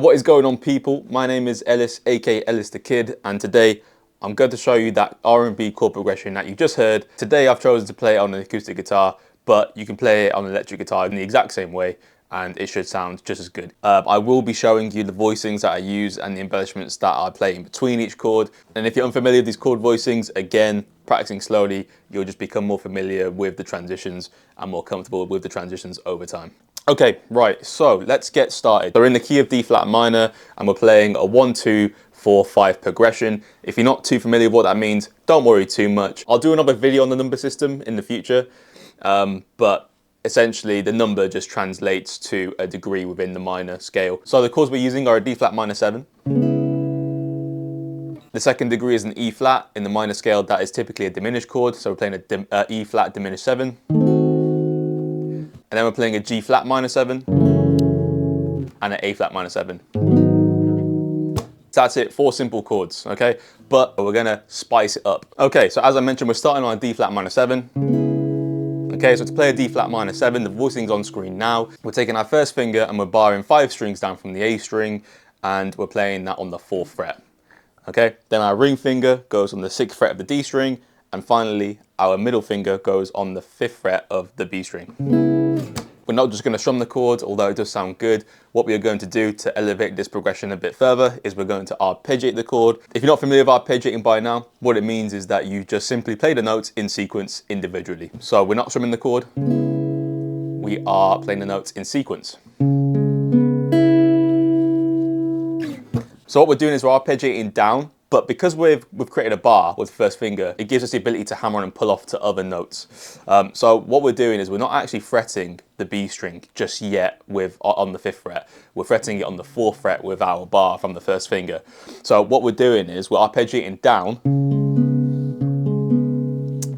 What is going on, people? My name is Ellis, aka Ellis the Kid, and today I'm going to show you that R&B chord progression that you just heard. Today I've chosen to play it on an acoustic guitar, but you can play it on an electric guitar in the exact same way and it should sound just as good. I will be showing you the voicings that I use and the embellishments that I play in between each chord. And if you're unfamiliar with these chord voicings, again, practicing slowly, you'll just become more familiar with the transitions and more comfortable with the transitions over time. Okay, right, so let's get started. We're in the key of D flat minor and we're playing a 1, 2, 4, 5 progression. If you're not too familiar with what that means, don't worry too much. I'll do another video on the number system in the future, but essentially the number just translates to a degree within the minor scale. So the chords we're using are a D flat minor 7. The second degree is an E flat. In the minor scale, that is typically a diminished chord, so we're playing a E flat diminished 7. And then we're playing a G flat minor 7 and an A flat minor 7. So that's it, 4 simple chords, okay? But we're gonna spice it up. Okay, so as I mentioned, we're starting on a D flat minor 7. Okay, so to play a D flat minor 7, the voicing's on screen now. We're taking our first finger and we're barring 5 strings down from the A string, and we're playing that on the 4th fret. Okay, then our ring finger goes on the 6th fret of the D string, and finally our middle finger goes on the 5th fret of the B string. We're not just going to strum the chords, although it does sound good. What we are going to do to elevate this progression a bit further is we're going to arpeggiate the chord. If you're not familiar with arpeggiating by now, what it means is that you just simply play the notes in sequence individually. So we're not strumming the chord, we are playing the notes in sequence. So what we're doing is we're arpeggiating down, but because we've created a bar with the first finger, it gives us the ability to hammer on and pull off to other notes. So what we're doing is we're not actually fretting the B string just yet on the 5th fret. We're fretting it on the 4th fret with our bar from the first finger. So what we're doing is we're arpeggiating down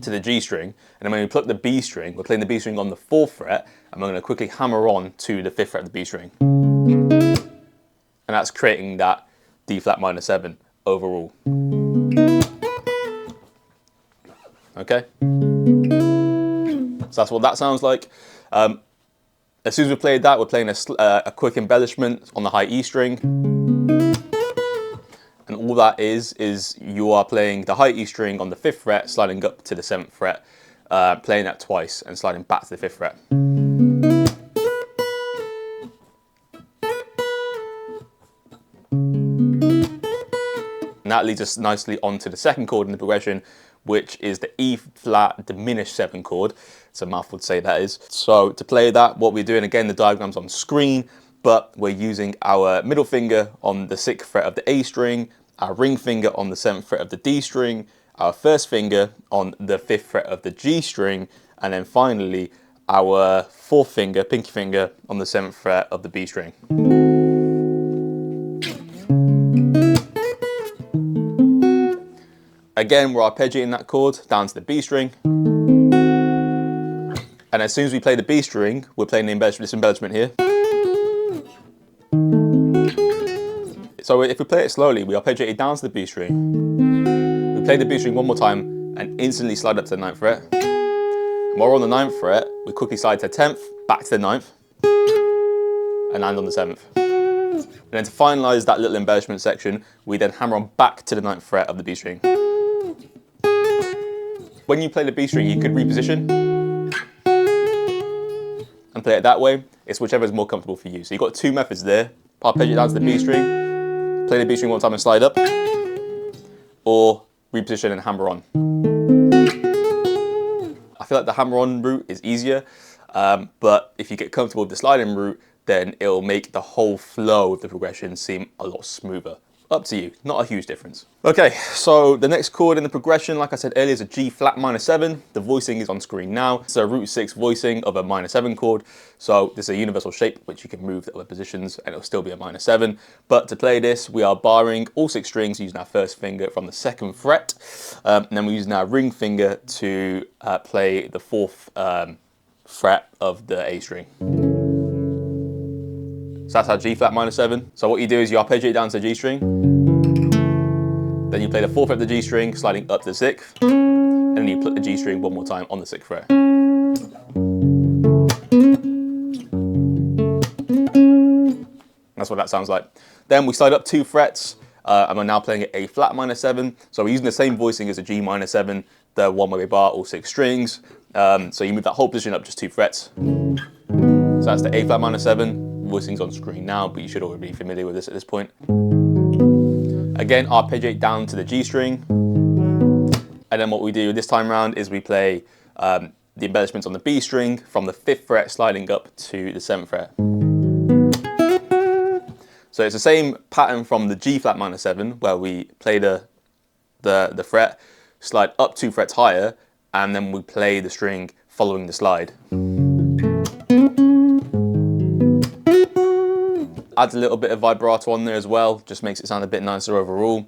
to the G string, and then when we pluck the B string, we're playing the B string on the 4th fret, and we're going to quickly hammer on to the 5th fret of the B string. And that's creating that D flat minor 7 overall. Okay, so that's what that sounds like. As soon as we played that, we're playing a quick embellishment on the high E string, and all that is you are playing the high E string on the 5th fret, sliding up to the 7th fret, playing that twice and sliding back to the 5th fret. And that leads us nicely onto the second chord in the progression, which is the E flat diminished 7 chord. It's a mouthful to say that is. So to play that, what we're doing, again, the diagram's on screen, but we're using our middle finger on the 6th fret of the A string, our ring finger on the 7th fret of the D string, our first finger on the 5th fret of the G string, and then finally our 4th finger, pinky finger, on the 7th fret of the B string. Again, we're arpeggiating that chord down to the B string. And as soon as we play the B string, we're playing this embellishment here. So if we play it slowly, we arpeggiate it down to the B string. We play the B string one more time and instantly slide up to the 9th fret. And while we're on the 9th fret, we quickly slide to the 10th, back to the 9th, and land on the 7th. And then to finalize that little embellishment section, we then hammer on back to the 9th fret of the B string. When you play the B string, you could reposition and play it that way. It's whichever is more comfortable for you. So you've got 2 methods there. Arpeggiate down to the B string, play the B string one time and slide up, or reposition and hammer on. I feel like the hammer on route is easier, but if you get comfortable with the sliding route, then it'll make the whole flow of the progression seem a lot smoother. Up to you, not a huge difference. Okay, so the next chord in the progression, like I said earlier, is a G flat minor 7. The voicing is on screen now. It's a root 6 voicing of a minor 7 chord. So this is a universal shape which you can move to other positions and it'll still be a minor 7. But to play this, we are barring all 6 strings using our first finger from the 2nd fret. And then we're using our ring finger to play the 4th fret of the A string. So that's our G flat minor 7. So what you do is you arpeggiate down to the G string, then you play the 4th fret of the G string, sliding up to the 6th, and then you pluck the G string one more time on the 6th fret. That's what that sounds like. Then we slide up 2 frets, and we're now playing it A flat minor 7. So we're using the same voicing as a G minor 7, the one where we bar all 6 strings. So you move that whole position up just 2 frets. So that's the A flat minor 7. Voicing's on screen now, but you should already be familiar with this at this point. Again, arpeggiate down to the G string. And then what we do this time around is we play the embellishments on the B string from the 5th fret sliding up to the 7th fret. So it's the same pattern from the G flat minor 7 where we play the fret, slide up 2 frets higher, and then we play the string following the slide. Adds a little bit of vibrato on there as well, just makes it sound a bit nicer overall.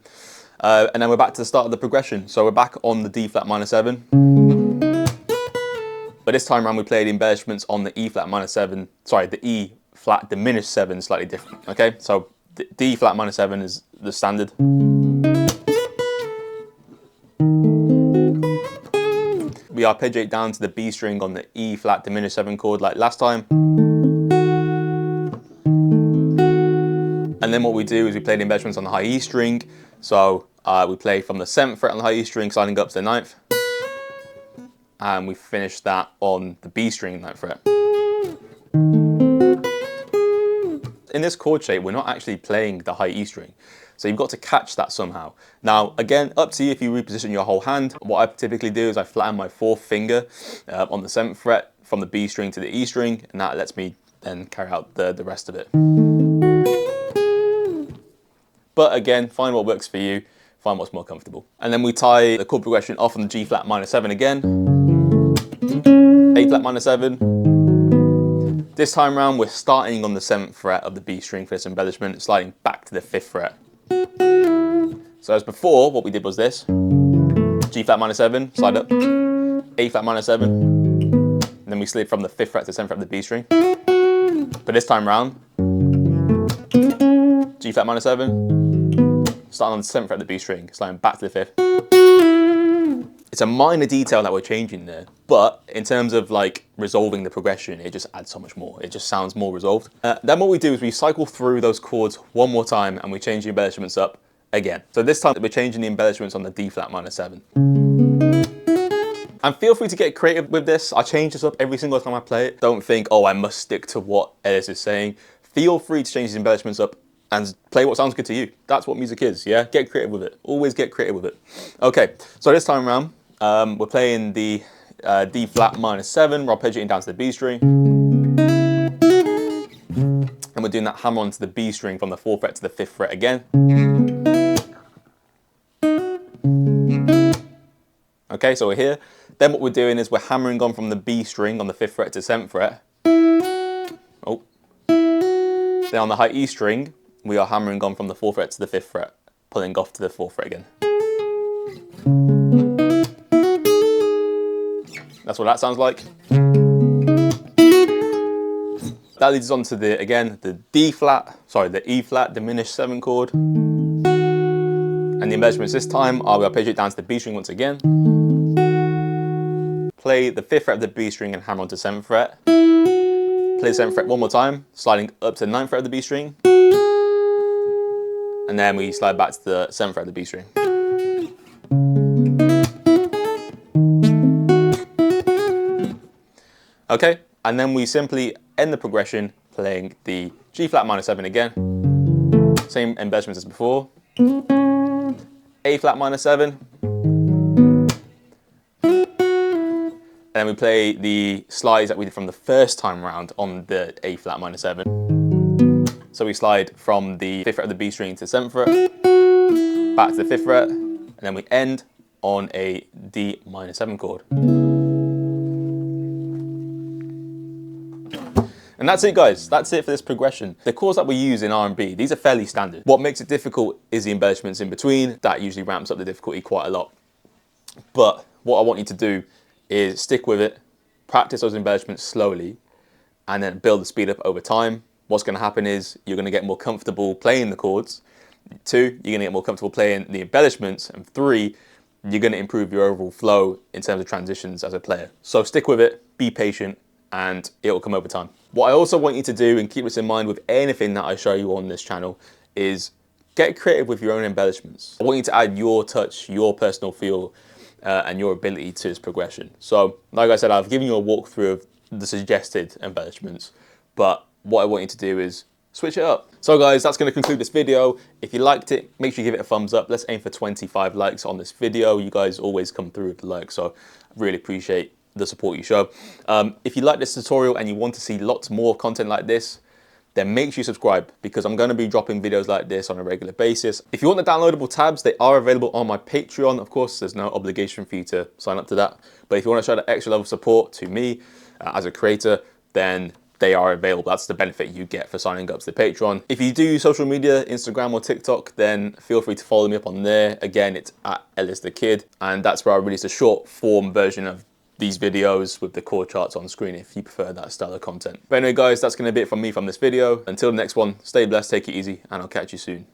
And then we're back to the start of the progression. So we're back on the D flat minor 7. But this time around we play the embellishments on the E flat minor 7, sorry, the E flat diminished 7, slightly different, okay? So the D flat minor 7 is the standard. We arpeggiate down to the B string on the E flat diminished 7 chord like last time. And then what we do is we play the embellishments on the high E string. So we play from the 7th fret on the high E string, sliding up to the 9th. And we finish that on the B string 9th fret. In this chord shape, we're not actually playing the high E string. So you've got to catch that somehow. Now, again, up to you if you reposition your whole hand. What I typically do is I flatten my 4th finger on the 7th fret from the B string to the E string, and that lets me then carry out the rest of it. But again, find what works for you, find what's more comfortable. And then we tie the chord progression off on the G flat minor 7 again, A flat minor 7. This time around, we're starting on the 7th fret of the B string for this embellishment, sliding back to the 5th fret. So as before, what we did was this: G flat minor 7, slide up, A flat minor 7, and then we slid from the 5th fret to the 7th fret of the B string. But this time around, G flat minor 7, starting on the 7th fret of the B string, sliding back to the 5th. It's a minor detail that we're changing there, but in terms of like resolving the progression, it just adds so much more. It just sounds more resolved. Then what we do is we cycle through those chords one more time and we change the embellishments up again. So this time we're changing the embellishments on the D flat minor 7. And feel free to get creative with this. I change this up every single time I play it. Don't think, oh, I must stick to what Ellis is saying. Feel free to change these embellishments up and play what sounds good to you. That's what music is, yeah? Get creative with it. Always get creative with it. Okay, so this time around, we're playing the D flat minor 7, we're arpeggiating down to the B string. And we're doing that hammer onto the B string from the 4th fret to the 5th fret again. Okay, so we're here. Then what we're doing is we're hammering on from the B string on the 5th fret to 7th fret. Oh. Then on the high E string, we are hammering on from the 4th fret to the 5th fret, pulling off to the 4th fret again. That's what that sounds like. That leads us on to the E flat diminished 7 chord. And the embellishments this time are we arpeggiate down to the B string once again. Play the 5th fret of the B string and hammer onto the 7th fret. Play the 7th fret one more time, sliding up to the 9th fret of the B string. And then we slide back to the 7th fret of the B string. Okay, and then we simply end the progression playing the G flat minor 7 again. Same embellishments as before. A flat minor 7. And then we play the slides that we did from the first time round on the A flat minor 7. So we slide from the 5th fret of the B string to the 7th fret, back to the 5th fret, and then we end on a D minor 7 chord. And that's it, guys. That's it for this progression. The chords that we use in R&B, these are fairly standard. What makes it difficult is the embellishments in between. That usually ramps up the difficulty quite a lot. But what I want you to do is stick with it, practice those embellishments slowly, and then build the speed up over time. What's going to happen is you're going to get more comfortable playing the chords. 2, you're going to get more comfortable playing the embellishments. And 3, you're going to improve your overall flow in terms of transitions as a player. So stick with it, be patient, and it will come over time. What I also want you to do, and keep this in mind with anything that I show you on this channel, is get creative with your own embellishments. I want you to add your touch, your personal feel, and your ability to this progression. So, like I said, I've given you a walkthrough of the suggested embellishments, but what I want you to do is switch it up. So guys, that's going to conclude this video. If you liked it, make sure you give it a thumbs up. Let's aim for 25 likes on this video. You guys always come through with the likes, so I really appreciate the support you show. If you like this tutorial and you want to see lots more content like this, then make sure you subscribe, because I'm going to be dropping videos like this on a regular basis. If you want the downloadable tabs, they are available on my Patreon. Of course, there's no obligation for you to sign up to that. But if you want to show that extra level of support to me as a creator, then they are available. That's the benefit you get for signing up to the Patreon. If you do use social media, Instagram or TikTok, then feel free to follow me up on there. Again, it's at Ellis the Kid, and that's where I release a short form version of these videos with the chord charts on screen if you prefer that style of content. But anyway guys, that's going to be it from me from this video. Until the next one, stay blessed, take it easy, and I'll catch you soon.